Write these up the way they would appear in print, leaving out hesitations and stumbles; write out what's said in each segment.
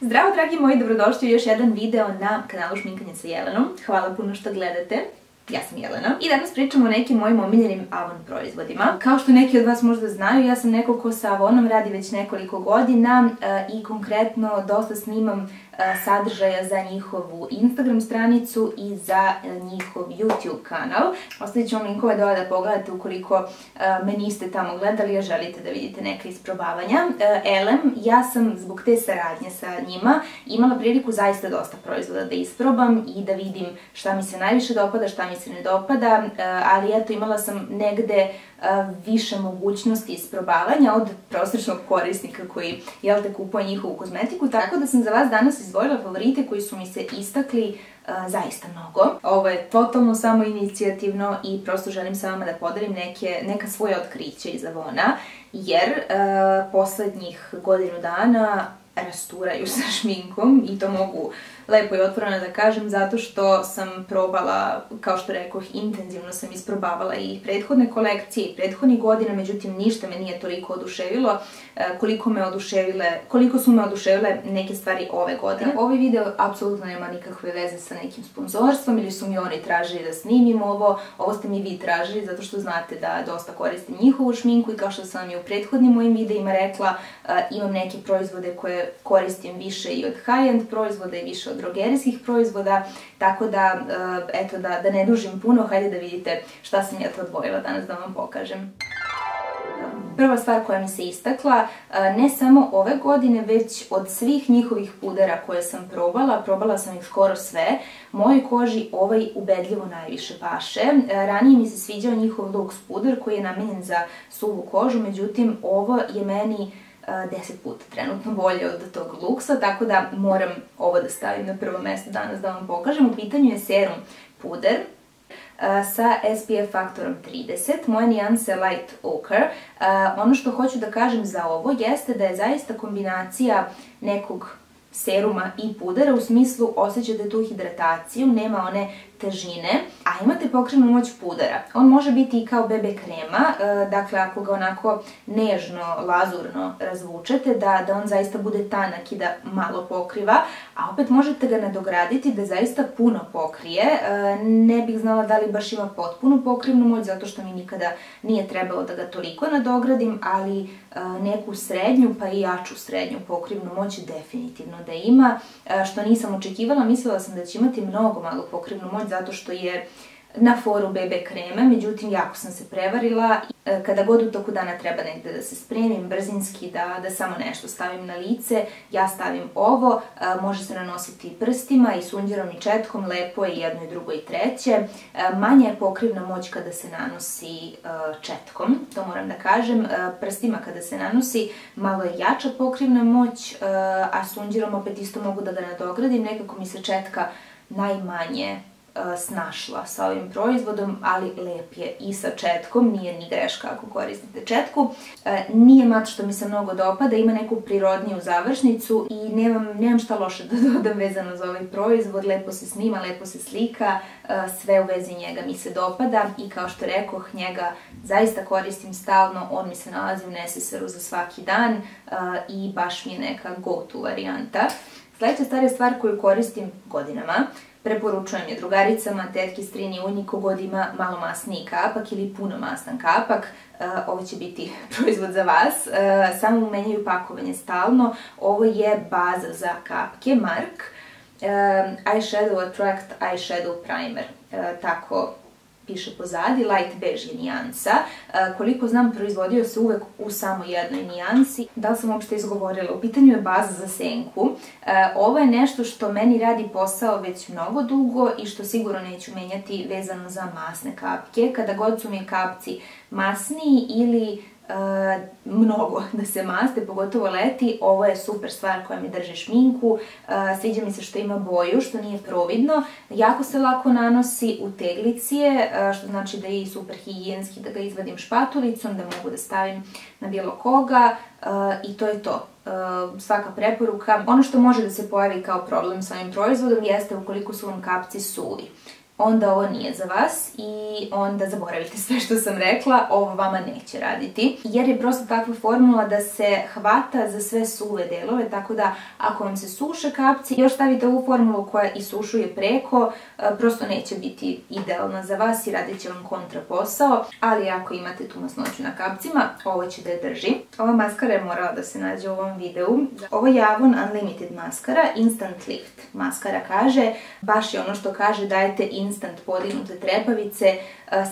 Zdravo dragi moji, dobrodošli u još jedan video na kanalu Šminkanje sa Jelenom. Hvala puno što gledate. Ja sam Jelena i danas pričamo o nekim mojim omiljenim Avon proizvodima. Kao što neki od vas možda znaju, ja sam neko ko sa Avonom radi već nekoliko godina i konkretno dosta snimam sadržaja za njihovu Instagram stranicu i za njihov YouTube kanal. Ostavit ću vam linkove dole da pogledate ukoliko me niste tamo gledali, a želite da vidite neka isprobavanja. Elem, ja sam zbog te saradnje sa njima imala priliku zaista dosta proizvoda da isprobam i da vidim šta mi se najviše dopada, šta mi se ne dopada, ali eto imala sam negde više mogućnosti isprobavanja od prosječnog korisnika koji, jel te, kupuje njihovu kozmetiku, tako da sam za vas danas izdvojila favorite koji su mi se istakli zaista mnogo. Ovo je totalno samoinicijativno i prosto želim sa vama da podelim neka svoja otkrića iz Avona, jer poslednjih godinu dana rasturaju sa šminkom i to mogu lepo i otvoreno da kažem zato što sam probala, kao što rekoh, intenzivno sam isprobavala i prethodne kolekcije i prethodnih godina, međutim ništa me nije toliko oduševilo koliko su me oduševile neke stvari ove godine. Ovaj video apsolutno nema nikakve veze sa nekim sponzorstvom ili su mi oni tražili da snimim ovo ste mi vi tražili zato što znate da dosta koristim njihovu šminku i kao što sam i u prethodnim mojim videima rekla, imam neke proizvode koje koristim više i od high-end proizvoda i više od drogerijskih proizvoda, tako da, eto, da ne dužim puno, hajde da vidite šta sam ja to odvojila danas da vam pokažem. Prva stvar koja mi se istakla, ne samo ove godine, već od svih njihovih pudera koje sam probala sam ih skoro sve, mojoj koži ovaj ubedljivo najviše paše. Ranije mi se sviđao njihov Lux puder koji je namenjen za suvu kožu, međutim ovo je meni 10 puta trenutno bolje od tog Luxa, tako da moram ovo da stavim na prvo mesto danas da vam pokažem. U pitanju je serum puder sa SPF faktorom 30, moje nijanse Light Ochre. Ono što hoću da kažem za ovo jeste da je zaista kombinacija nekog seruma i pudera, u smislu osjećate tu hidrataciju, nema one težine, a imate pokrivnu moć pudera. On može biti i kao BB krema, dakle ako ga onako nežno, lazurno razvučete, da on zaista bude tanak i da malo pokriva, a opet možete ga nadograditi da zaista puno pokrije. Ne bih znala da li baš ima potpunu pokrivnu moć, zato što mi nikada nije trebalo da ga toliko nadogradim, ali neku srednju pa i jaču srednju pokrivnu moć definitivno da ima, što nisam očekivala. Mislila sam da će imati mnogo malu pokrivnu moć zato što je na foru BB kreme, međutim jako sam se prevarila. Kada god u toku dana treba negde da se spremim brzinski, da samo nešto stavim na lice, ja stavim ovo, može se nanositi prstima i sunđerom i četkom, lepo je jedno i drugo i treće. Manja je pokrivna moć kada se nanosi četkom, to moram da kažem, prstima kada se nanosi malo je jača pokrivna moć, a sunđerom opet isto mogu da ga nadogradim, nekako mi se četka najmanje snašla sa ovim proizvodom, ali lep je i sa četkom, nije ni greška ako koristite četku. Nije mat što mi se mnogo dopada, ima neku prirodniju završnicu i nemam šta loše da dodam vezano za ovaj proizvod, lepo se snima, lepo se slika, sve u vezi njega mi se dopada i kao što rekoh, njega zaista koristim stalno, on mi se nalazi u neseseru za svaki dan i baš mi je neka go-to varijanta. Sljedeća stvar koju koristim godinama, preporučujem je drugaricama, tetki, strini, unji, kogod ima malo masniji kapak ili puno masnan kapak, ovo će biti proizvod za vas. Samo menjaju pakovanje stalno. Ovo je baza za kapke, Mark Eyeshadow Attract Eyeshadow Primer, tako piše pozadi, light beige je nijansa. Koliko znam, proizvodio se uvek u samo jednoj nijansi. Da li sam uopšte izgovorila? U pitanju je baza za senku. Ovo je nešto što meni radi posao već mnogo dugo i što sigurno neću menjati vezano za masne kapke. Kada god su mi kapci masniji ili mnogo da se maste, pogotovo leti, ovo je super stvar koja mi drži šminku. Sviđa mi se što ima boju, što nije providno, jako se lako nanosi, u teglici je, što znači da je i super higijenski, da ga izvadim špatulicom, da mogu da stavim na bilo koga i to je to. Svaka preporuka. Ono što može da se pojavi kao problem sa ovim proizvodom jeste ukoliko su vam kapci suvi. onda ovo nije za vas i onda zaboravite sve što sam rekla, ovo vama neće raditi. Jer je prosto takva formula da se hvata za sve suve delove, tako da ako vam se suše kapci, još stavite ovu formulu koja isušuje preko, prosto neće biti idealna za vas i radit će vam kontra posao, ali ako imate tu masnoću na kapcima, ovo će da je drži. Ova maskara je morala da se nađe u ovom videu. Ovo je Avon Unlimited maskara, Instant Lift. Maskara kaže, baš je ono što kaže, dajete instant podignute trepavice.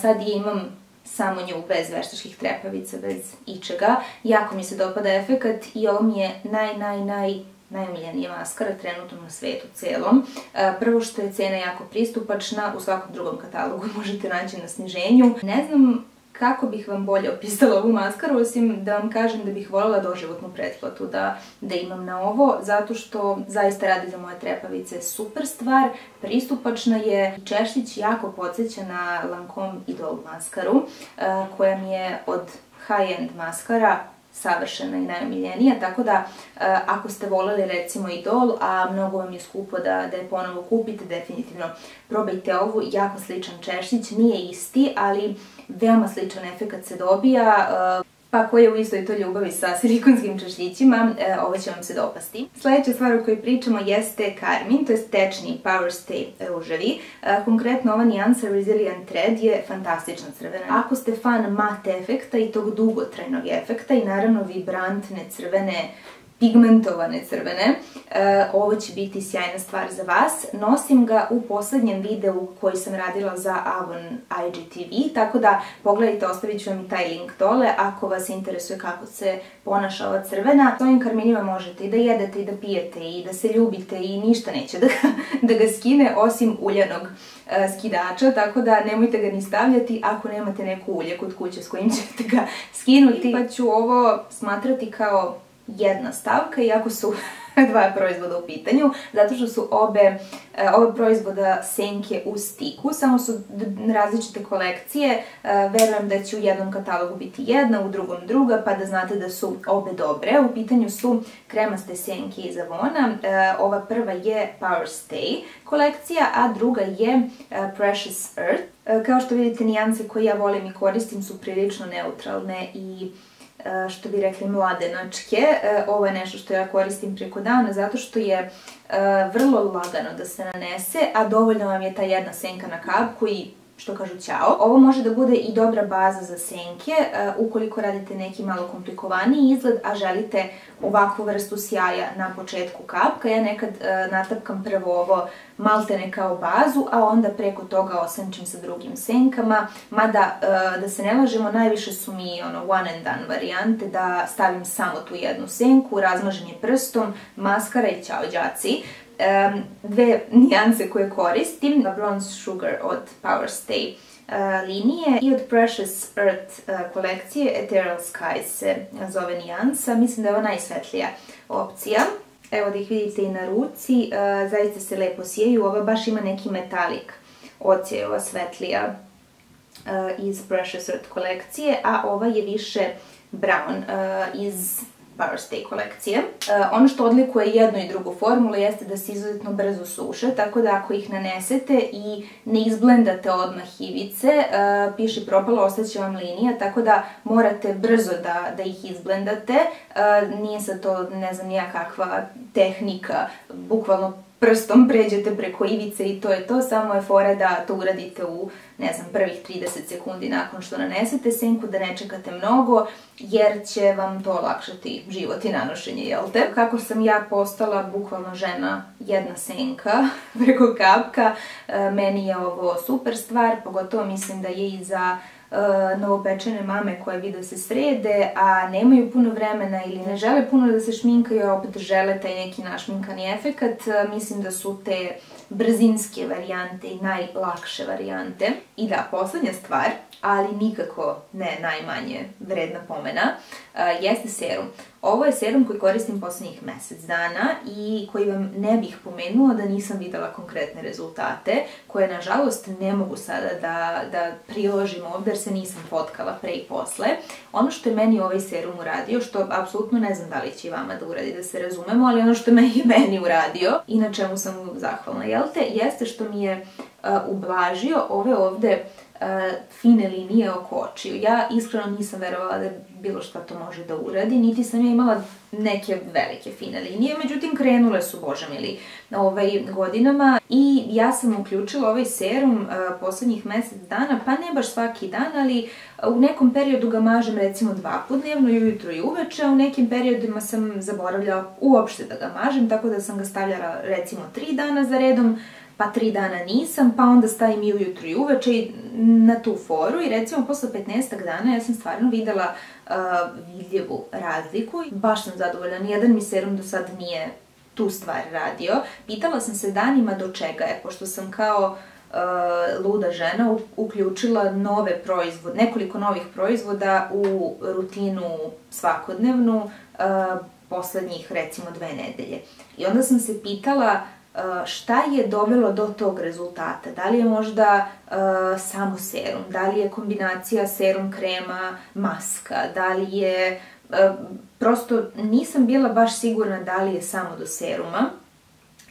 Sad je imam samo nju bez veštačkih trepavica, bez ičega. Jako mi se dopada efekat i ovo mi je najomiljenija maskara trenutno na svetu celom. Prvo što je cena jako pristupačna, u svakom drugom katalogu možete naći na sniženju. Ne znam kako bih vam bolje opisala ovu maskaru, osim da vam kažem da bih voljela doživotnu pretplatu da imam na ovo, zato što zaista radi za moje trepavice super stvar, pristupačna je. Češnjić jako podsjeća na Lancome Idol maskaru, koja mi je od high-end maskara savršena i najomiljenija, tako da ako ste voljeli recimo Idol, a mnogo vam je skupo da je ponovo kupite, definitivno probajte ovu. Jako sličan češnjić, nije isti, ali veoma sličan efekat se dobija. Pa ko je u istoj toj ljubavi sa silikonskim češljićima, ovo će vam se dopasti. Sljedeća stvar o kojoj pričamo jeste Carmin, to je tečni Power Stay ruževi. Konkretno ova nijansa Resilient Thread je fantastična crvena. Ako ste fan mate efekta i tog dugotrajnog efekta i naravno vibrantne crvene, pigmentovane crvene, ovo će biti sjajna stvar za vas. Nosim ga u poslednjem videu koji sam radila za Avon IGTV, tako da pogledajte, ostavit ću vam i taj link dole ako vas interesuje kako se ponaša ova crvena. S ovim karminima možete i da jedete i da pijete i da se ljubite i ništa neće da ga skine osim uljanog skidača, tako da nemojte ga ni stavljati ako nemate neko ulje kod kuće s kojim ćete ga skinuti. Pa ću ovo smatrati kao jedna stavka, iako su dva proizvoda u pitanju, zato što su obe proizvoda senke u stiku, samo su različite kolekcije. Verujem da će u jednom katalogu biti jedna, u drugom druga, pa da znate da su obe dobre. U pitanju su kremaste senke iz Avona. Ova prva je Power Stay kolekcija, a druga je Precious Earth. Kao što vidite, nijanse koje ja volim i koristim su prilično neutralne i što bi rekli mladenačke. Ovo je nešto što ja koristim preko dana zato što je vrlo lagano da se nanese, a dovoljno vam je ta jedna senka na kapku i što kažu ćao. Ovo može da bude i dobra baza za senke ukoliko radite neki malo komplikovaniji izgled, a želite ovakvu vrstu sjaja na početku kapka. Ja nekad natapkam prvo ovo maltene kao bazu, a onda preko toga osenčim sa drugim senkama. Mada, da se ne lažemo, najviše su mi one and done varijante, da stavim samo tu jednu senku, razmažem je prstom, maskara i ćao đaci. Dve nijanse koje koristim, Bronze Sugar od Power Stay linije i od Precious Earth kolekcije Ethereal Skies se zove nijansa. Mislim da je ovo najsvetlija opcija. Evo da ih vidite i na ruci, zaista se lepo sijaju. Ova baš ima neki metalik odsjej, ova svetlija iz Precious Earth kolekcije, a ova je više brown iz Power Stay kolekcije. Ono što odlikuje jednu i drugu formulu jeste da se izuzetno brzo suše, tako da ako ih nanesete i ne izblendate odmah ivice, piše propalo, ostaće vam linija, tako da morate brzo da ih izblendate. Nije sad to, ne znam, nijakakva tehnika, bukvalno prstom pređete preko ivice i to je to, samo je fora da to uradite u, ne znam, prvih 30 sekundi nakon što nanesete senku, da ne čekate mnogo, jer će vam to olakšati život i nanošenje, jel te? Kako sam ja postala bukvalno žena jedna senka preko kapka, meni je ovo super stvar, pogotovo mislim da je i za novopečene mame koje vide se srede, a nemaju puno vremena ili ne žele puno da se šminkaju, a opet žele taj neki našminkani efekat. Mislim da su te brzinske varijante i najlakše varijante. I da, poslednja stvar, ali nikako ne najmanje vredna pomena, jeste serum. Ovo je serum koji koristim posljednjih mjesec dana i koji vam ne bih pomenula da nisam videla konkretne rezultate, koje nažalost ne mogu sada da priložim ovdje jer se nisam fotkala pre i posle. Ono što je meni ovaj serum uradio, što apsolutno ne znam da li će i vama da uradi, da se razumemo, ali ono što je meni uradio i na čemu sam mu zahvalna, jeste što mi je ublažio ove ovde fine linije oko očiju. Ja iskreno nisam verovala da bilo šta to može da uradi, niti sam ja imala neke velike fine linije, međutim krenule su, bože mili, godinama i ja sam uključila ovaj serum poslednjih mjesec dana, pa ne baš svaki dan, ali u nekom periodu ga mažem recimo 2 puta dnevno, ujutro i uveče, a u nekim periodima sam zaboravljala uopšte da ga mažem, tako da sam ga stavljala recimo 3 dana za redom, pa 3 dana nisam, pa onda stavim i ujutro i uveče i na tu foru i recimo posle 15 dana ja sam stvarno videla vidljivu razliku i baš sam zadovoljna. Nijedan mi serum do sad nije tu stvar radio. Pitala sam se danima do čega je, pošto sam kao luda žena uključila nove proizvode, nekoliko novih proizvoda u rutinu svakodnevnu poslednjih recimo 2 nedelje. I onda sam se pitala šta je dovelo do tog rezultata? Da li je možda samo serum? Da li je kombinacija serum, krema, maska? Da li je... Prosto nisam bila baš sigurna da li je samo do seruma.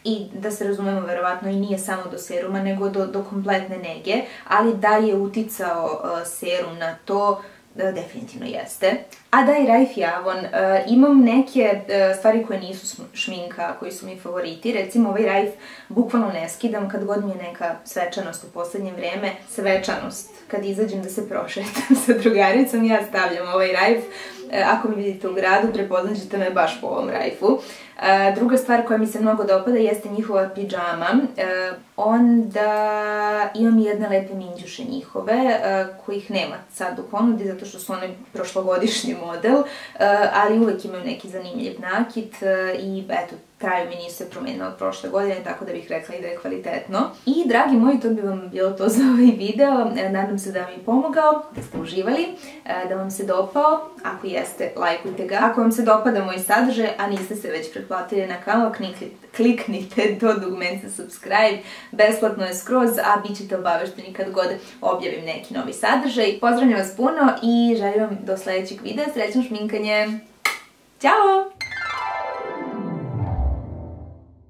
I da se razumemo, verovatno i nije samo do seruma, nego do kompletne nege. Ali da je uticao serum na to, definitivno jeste. A da i Raif i Avon, imam neke stvari koje nisu šminka, koji su mi favoriti. Recimo ovaj Raif bukvalno ne skidam kad god mi je neka svečanost u poslednje vreme. Svečanost, kad izađem da se prošetam sa drugaricom, ja stavljam ovaj Raif. Ako mi vidite u gradu, prepoznat ćete me baš po ovom Raifu. Druga stvar koja mi se mnogo dopada jeste njihova pidžama. Onda imam jedne lepe minđuše njihove, kojih nema sad u ponudi, zato što su one prošlogodišnji model, ali uvek imaju neki zanimljiv nakit i eto, traju mi nisu se promenila od prošle godine, tako da bih rekla i da je kvalitetno. I dragi moji, to bi vam bilo to za ovaj video. Nadam se da vam je pomogao, da ste uživali, da vam se dopao. Ako jeste, lajkujte ga. Ako vam se dopada moj sadržaj, a niste se već pretplatili na kanal, kliknite do dugmence subscribe. Besplatno je skroz, a bit ćete obavešteni kad god objavim neki novi sadržaj. Pozdravljam vas puno i želim vam do sledećeg videa. Srećno šminkanje! Ćao!